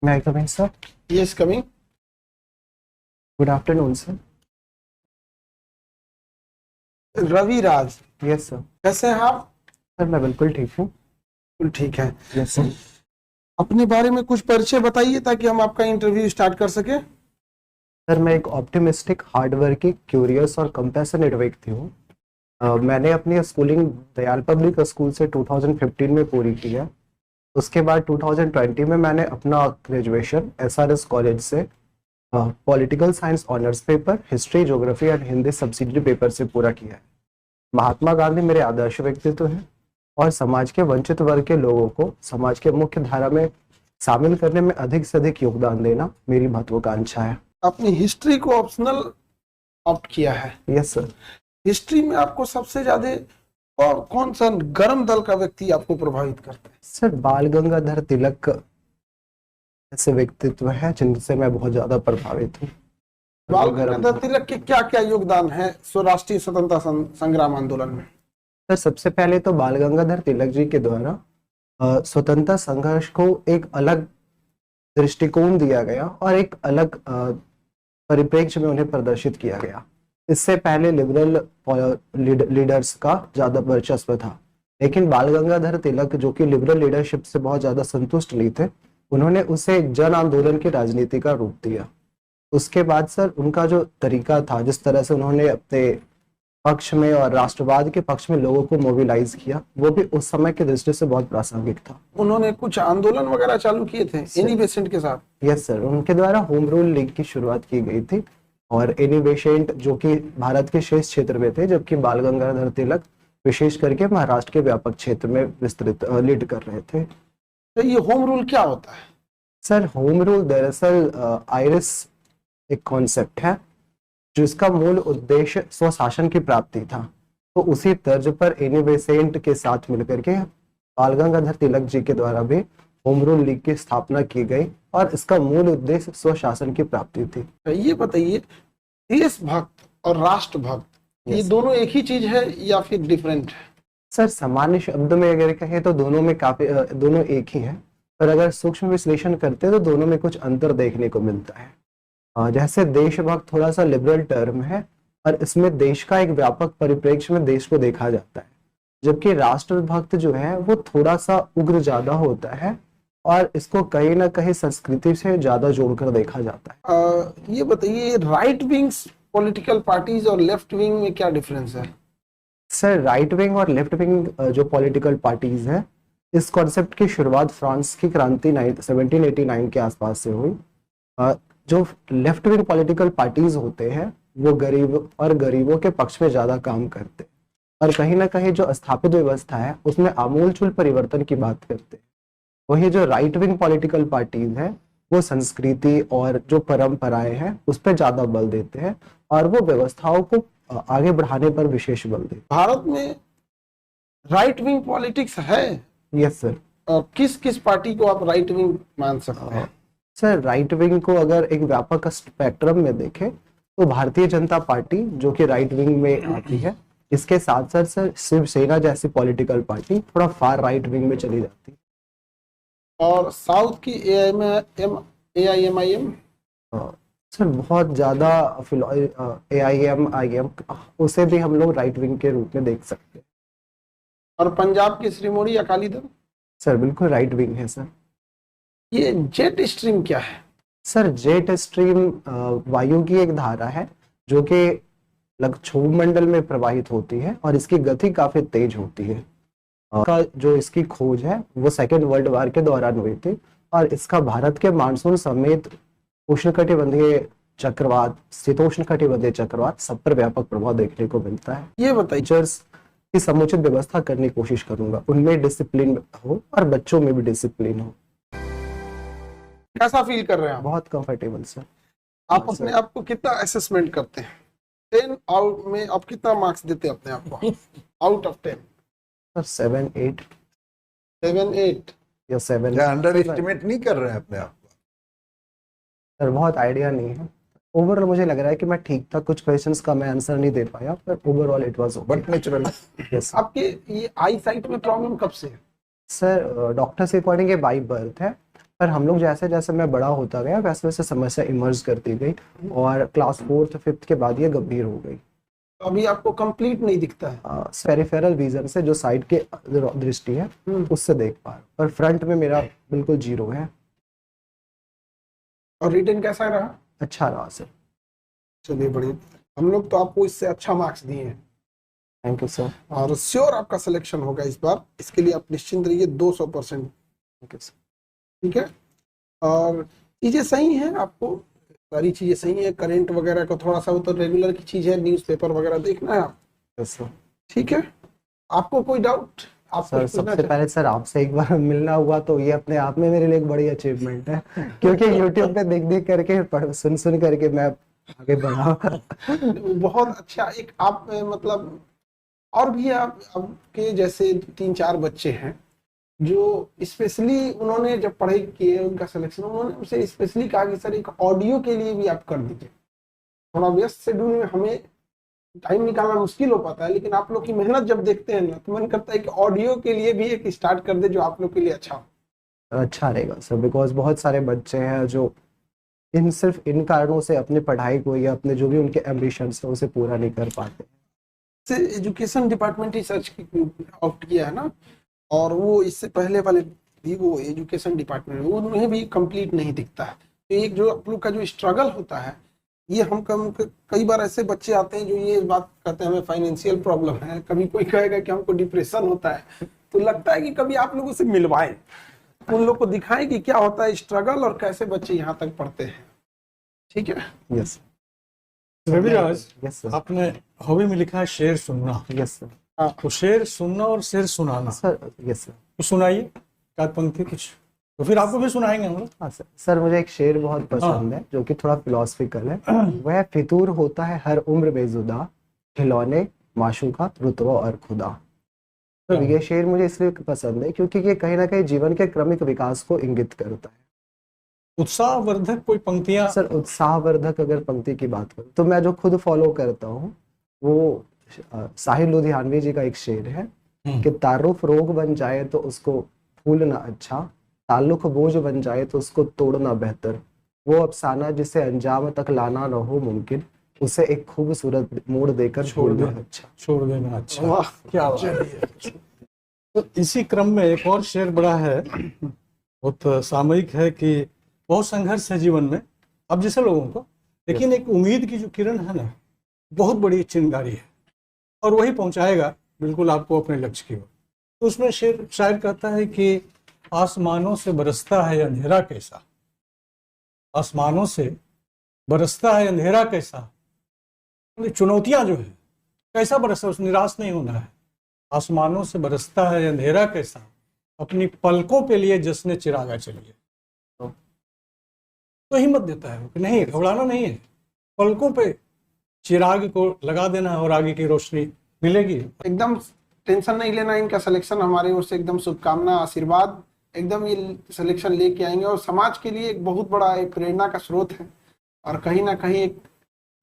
May I come in, sir? Yes, coming. Good afternoon, sir. Ravi Raj, Yes, sir. कैसे हैं आप? Sir मैं बिल्कुल ठीक हूँ. बिल्कुल ठीक है. Yes, sir. अपने बारे में कुछ परिचय बताइए ताकि हम आपका इंटरव्यू स्टार्ट कर सके. सर मैं एक ऑप्टिमिस्टिक, हार्डवर्किंग, क्यूरियस और कंपैशनेट व्यक्ति हूँ. मैंने अपनी स्कूलिंग दयाल पब्लिक स्कूल से 2015 में पूरी की है. उसके बाद 2020 में मैंने अपना ग्रेजुएशन SRS कॉलेज से political science honours paper, history, geography and Hindi subsidiary paper से पूरा किया है. महात्मा गांधी मेरे आदर्श व्यक्तित्व हैं और समाज के वंचित वर्ग के लोगों को समाज के मुख्य धारा में शामिल करने में अधिक से अधिक योगदान देना मेरी महत्वाकांक्षा है. आपने हिस्ट्री को ऑप्शनल ऑप्ट किया है. Yes sir. हिस्ट्री में आपको सबसे ज्यादा और कौन सा गर्म दल का व्यक्ति आपको प्रभावित करता है? सर बाल गंगाधर तिलक ऐसे व्यक्तित्व है जिनसे मैं बहुत ज्यादा प्रभावित हूँ. बाल गंगाधर तिलक के क्या क्या योगदान है राष्ट्रीय स्वतंत्रता संग्राम आंदोलन में? सर सबसे पहले तो बाल गंगाधर तिलक जी के द्वारा स्वतंत्रता संघर्ष को एक अलग दृष्टिकोण दिया गया और एक अलग परिप्रेक्ष्य में उन्हें प्रदर्शित किया गया. इससे पहले लिबरल लीडर्स का ज्यादा वर्चस्व था, लेकिन बाल गंगाधर तिलक जो कि लिबरल लीडरशिप से बहुत ज्यादा संतुष्ट नहीं थे, उन्होंने उसे एक जन आंदोलन की राजनीति का रूप दिया. उसके बाद सर उनका जो तरीका था, जिस तरह से उन्होंने अपने पक्ष में और राष्ट्रवाद के पक्ष में लोगों को मोबिलाइज किया, वो भी उस समय की दृष्टि से बहुत प्रासंगिक था. उन्होंने कुछ आंदोलन वगैरह चालू किए थे एनी बेसेंट के साथ? Yes sir. उनके द्वारा होम रूल लीग की शुरुआत की गई थी और एनी बेसेंट जो कि भारत के शेष क्षेत्र में थे, जबकि बाल गंगाधर तिलक विशेष करके महाराष्ट्र के व्यापक क्षेत्र में विस्तृत लीड कर रहे थे. तो ये होम रूल क्या होता है? सर होम रूल दरअसल आयरिस एक कॉन्सेप्ट है जिसका मूल उद्देश्य स्वशासन की प्राप्ति था. तो उसी तर्ज पर एनी बेसेंट के साथ मिलकर के बाल गंगाधर तिलक जी के द्वारा भी होम रूल लीग की स्थापना की गई और इसका मूल उद्देश्य स्वशासन की प्राप्ति थी. तो ये बताइए, देशभक्त और राष्ट्रभक्त ये दोनों एक ही चीज है या फिर डिफरेंट है? सर सामान्य शब्द में अगर कहें तो दोनों में काफी दोनों एक ही हैं, पर अगर सूक्ष्म विश्लेषण करते हैं तो दोनों में कुछ अंतर देखने को मिलता है. जैसे देशभक्त थोड़ा सा लिबरल टर्म है और इसमें देश का एक व्यापक परिप्रेक्ष्य में देश को देखा जाता है, जबकि राष्ट्रभक्त जो है वो थोड़ा सा उग्र ज्यादा होता है और इसको कहीं ना कहीं संस्कृति से ज्यादा जोड़कर देखा जाता है. ये बताइए, राइट विंग पॉलिटिकल पार्टीज और लेफ्ट विंग में क्या डिफरेंस है? सर राइट विंग और लेफ्ट विंग जो पॉलिटिकल पार्टीज है, इस कॉन्सेप्ट की शुरुआत फ्रांस की क्रांति 1789 के आसपास से हुई. जो लेफ्ट विंग पॉलिटिकल पार्टीज होते हैं वो गरीबों के पक्ष में ज्यादा काम करते हैं और कहीं ना कहीं जो स्थापित व्यवस्था है उसमें आमूलचूल परिवर्तन की बात करते हैं. वही जो राइट विंग पॉलिटिकल पार्टीज है वो संस्कृति और जो परंपराएं हैं उस पर ज्यादा बल देते हैं और वो व्यवस्थाओं को आगे बढ़ाने पर विशेष बल देते हैं. भारत में राइट विंग पॉलिटिक्स है? Yes sir. किस किस पार्टी को आप राइट विंग मान सकते हैं? सर राइट विंग को अगर एक व्यापक स्पेक्ट्रम में देखें तो भारतीय जनता पार्टी जो कि राइट विंग में आती है, इसके साथ साथ सर शिवसेना जैसी पॉलिटिकल पार्टी थोड़ा फार राइट विंग में चली जाती है. और साउथ की AIMIM? सर बहुत ज्यादा AIMIM उसे भी हम लोग राइट विंग के रूप में देख सकते हैं. और पंजाब की श्रीमोड़ी अकाली दल? सर बिल्कुल राइट विंग है सर. ये जेट स्ट्रीम क्या है? सर जेट स्ट्रीम वायु की एक धारा है जो कि क्षोभमंडल में प्रवाहित होती है और इसकी गति काफी तेज होती है. का जो इसकी खोज है वो सेकेंड वर्ल्ड वॉर के दौरान हुई थी और इसका भारत के मानसून समेत उष्णकटिबंधीय चक्रवात, शीतोष्णकटिबंधीय चक्रवात सब पर व्यापक प्रभाव देखने को मिलता है. ये बताइए, टीचर्स की समुचित व्यवस्था करने की कोशिश करूंगा, उनमें डिसिप्लिन हो और बच्चों में भी डिसिप्लिन हो. कैसा फील कर रहे हैं आप? बहुत कंफर्टेबल सर. आप अपने आप को कितना असेसमेंट करते हैं? 10 आउट में आप कितना मार्क्स देते हैं अपने आप को आउट ऑफ 10? सर 7-8. 7-8 या 7. क्या अंडर एस्टिमेट नहीं कर रहे हैं अपने आप को? सर बहुत आइडिया नहीं है. ओवरऑल मुझे लग रहा है कि मैं ठीक था, कुछ क्वेश्चंस का मैं आंसर नहीं दे पाया, पर overall it was okay. But natural. Yes. आपके ये आई साइट में प्रॉब्लम कब से है? सर डॉक्टर से अकॉर्डिंग ये बाई बर्थ है, पर हम लोग जैसे जैसे मैं बड़ा होता गया वैसे वैसे समस्या इमर्ज करती गई और क्लास 4th 5th के बाद ये गंभीर हो गई। अभी आपको कंप्लीट नहीं दिखता है। पेरिफेरल विजन से जो साइड के दृष्टि है उससे देख पा रहा हूँ, पर फ्रंट में मेरा बिल्कुल 0 है। और रिटर्न कैसा रहा? अच्छा रहा सर। चलिए बढ़िया, हम लोग तो आपको इससे अच्छा मार्क्स दिए हैं। Thank you sir. और श्योर आपका सिलेक्शन होगा इस बार, इसके लिए आप निश्चिंत रहिए 200%। Thank you sir. ठीक है, और चीजें सही हैं, आपको सारी चीजें सही है। करंट वगैरह को थोड़ा सा, वो तो रेगुलर की चीज है, न्यूज़पेपर वगैरह देखना है आप। Yes sir. ठीक है, आपको कोई डाउट? आप सर सबसे पहले सर आपसे एक बार मिलना हुआ तो ये अपने आप में मेरे लिए एक बड़ी अचीवमेंट है, क्योंकि यूट्यूब पे देख देख करके सुन करके मैं आगे बढ़ा। बहुत अच्छा। एक आप मतलब और भी आपके जैसे 3-4 बच्चे हैं जो स्पेशली उन्होंने जब पढ़ाई किए, उनका सिलेक्शन, उन्होंने उनसे स्पेशली कहा कि सर एक ऑडियो के लिए भी आप कर दीजिए। थोड़ा व्यस्त शेड्यूल में हमें टाइम निकालना मुश्किल हो पाता है, लेकिन आप लोग की मेहनत जब देखते हैं ना तो मन करता है कि ऑडियो के लिए भी एक स्टार्ट कर दे जो आप लोग के लिए अच्छा हो। अच्छा रहेगा सर, बिकॉज बहुत सारे बच्चे हैं जो सिर्फ इन कारणों से अपने पढ़ाई को या अपने जो भी उनके एम्बिशंस है उसे पूरा नहीं कर पाते। से एजुकेशन डिपार्टमेंट ही सर्च ऑप्ट किया है ना, और वो इससे पहले वाले भी वो एजुकेशन डिपार्टमेंट में उन्हें भी कंप्लीट नहीं दिखता है। तो एक जो आप लोग का जो स्ट्रगल होता है, ये हम कई बार ऐसे बच्चे आते हैं जो ये बात कहते हैं हमें फाइनेंशियल प्रॉब्लम है, कभी कोई कहेगा कि हमको डिप्रेशन होता है, तो लगता है कि कभी आप लोगों से मिलवाएं, उन लोग को दिखाएं कि क्या होता है स्ट्रगल और कैसे बच्चे यहाँ तक पढ़ते हैं। ठीक है, यस रविराज, यस सर। आपने हॉबी में लिखा है शेर सुनना। Yes sir. तो शेर सुनना और शेर सुनाना, सर यस सर। तो सुनाइए क्या पंक्ति कुछ, तो फिर आपको भी सुनाएंगे हम लोग। हाँ सर। सर मुझे एक शेर बहुत पसंद है जो कि थोड़ा फिलोसफिकल है। वह फितूर होता है हर उम्र में जुदा, खिलौने माशूका रुतबा और खुदा। तो ये शेर मुझे इसलिए पसंद है क्योंकि ये कहीं ना कहीं जीवन के क्रमिक विकास को इंगित करता है। उत्साहवर्धक कोई पंक्तियां? सर उत्साहवर्धक अगर पंक्ति की बात करूं तो मैं जो खुद फॉलो करता हूँ वो साहिर लुधियानवी जी का एक शेर है कि तारुफ रोग बन जाए तो उसको फूलना अच्छा, ताल्लुक बोझ बन जाए तो उसको तोड़ना बेहतर, वो अफसाना जिसे अंजाम तक लाना न हो मुमकिन, उसे एक खूबसूरत मोड़ देकर छोड़ना अच्छा। छोड़ देना अच्छा। वाह क्या बात है। तो इसी क्रम में एक और शेर बड़ा है, बहुत सामयिक है कि बहुत संघर्ष है जीवन में अब जैसे लोगों को, लेकिन एक उम्मीद की जो किरण है ना, बहुत बड़ी चिंगारी है और वही पहुंचाएगा बिल्कुल आपको अपने लक्ष्य की ओर। तो उसमें शायर कहता है कि आसमानों से बरसता है अंधेरा कैसा, आसमानों से बरसता है अंधेरा कैसा, चुनौतियां जो है कैसा बरसा, उस निराश नहीं होना है। आसमानों से बरसता है अंधेरा कैसा, अपनी पलकों पे लिए जश्न चिरागा चलिए। तो हिम्मत देता है कि नहीं, घबराना नहीं है, पलकों पे चिराग को लगा देना है और आगे की रोशनी मिलेगी। एकदम टेंशन नहीं लेना, इनका सिलेक्शन हमारे ओर से एकदम शुभकामना आशीर्वाद, एकदम ये सिलेक्शन लेके आएंगे और समाज के लिए एक बहुत बड़ा एक प्रेरणा का स्रोत है। और कहीं ना कहीं एक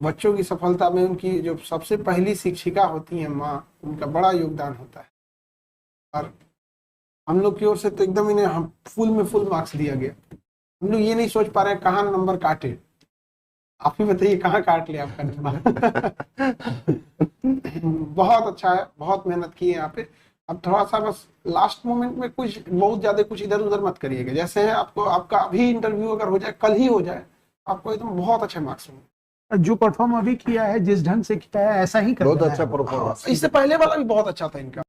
बच्चों की सफलता में उनकी जो सबसे पहली शिक्षिका होती है माँ, उनका बड़ा योगदान होता है। और हम लोग की ओर से तो एकदम इन्हें हम फुल में फुल मार्क्स दिया गया। हम लोग ये नहीं सोच पा रहे हैं कहाँ नंबर काटे, आप ही बताइए कहाँ काट लिया आपका नंबर। बहुत अच्छा है, बहुत मेहनत की है यहाँ पे। अब थोड़ा सा बस लास्ट मोमेंट में कुछ बहुत ज्यादा कुछ इधर उधर मत करिएगा। जैसे है आपको, आपका अभी इंटरव्यू अगर हो जाए, कल ही हो जाए, आपको एकदम बहुत अच्छे मार्क्स होंगे। जो परफॉर्म अभी किया है, जिस ढंग से किया है, ऐसा ही करना बहुत है। अच्छा परफॉर्मेंस। इससे पहले वाला भी बहुत अच्छा था इनका।